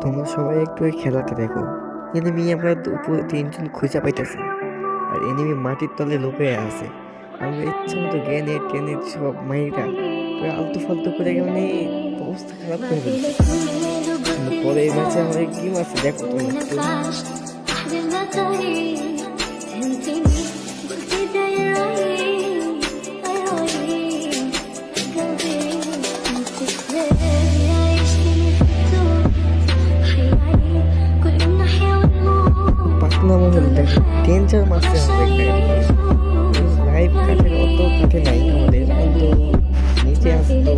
তোমরা সবাই একটু ওই খেলাটা দেখো। এনিমি আমরা উপর তিনজন খুঁজে পাইতেছি, আর এনিমি মাটির তলে লুকে আছে। আমরা ইচ্ছা মতো গেনে টেনে সব মাইরা পুরো আলতু ফালতু করে মানে অবস্থা খারাপ করে ফেলতেছি। কিন্তু পরে এই ম্যাচে আমাদের গেম আছে, দেখো তুমি একটু। পাকনা মহল দেখো, ডেঞ্জার মারছে আমাদের গায়ে। লাইফ কাঠের অত কাঠে নাই আমাদের, কিন্তু নিচে আসে তো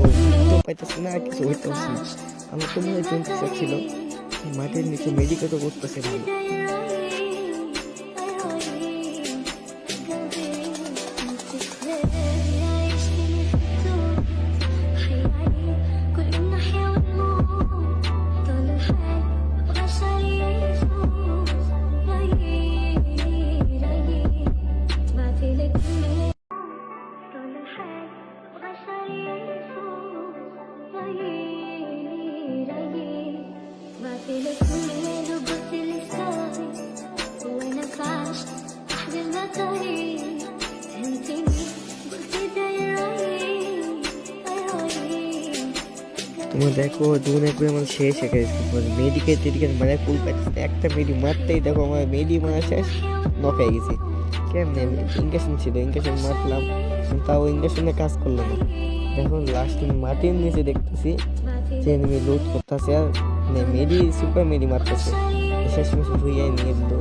তো পাইতেছি না, কিছু হইতেছি না। আমার তো মনে হয় 26 ছিল, মাটির নিচে মেডিকেটও করতেছে ভাই। তোমার দেখো দুগুনে করে আমার শেষ হয়ে গেছে, মেডিকেল টেডিকেল মানে ফুল পাইতেছে না। একটা মেডি মারতেই দেখো আমার মেডি মারা শেষ, নক হয়ে গেছি। কেমনে ইঞ্জেকশন ছিল, ইঞ্জেকশন মারলাম, তাও ইঞ্জেকশনে কাজ করলো না। দেখো লাস্ট মাটির নিচে দেখতেছি যে এনিমি লুট করতেছে, আর মেডি সুপার মেডি মারতেছে। শেষ মেশ ভুইয়া নিয়ে দিল,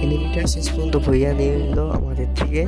এনিমিটা শেষ পর্যন্ত ভুইয়া নিয়ে নিল আমাদের থেকে।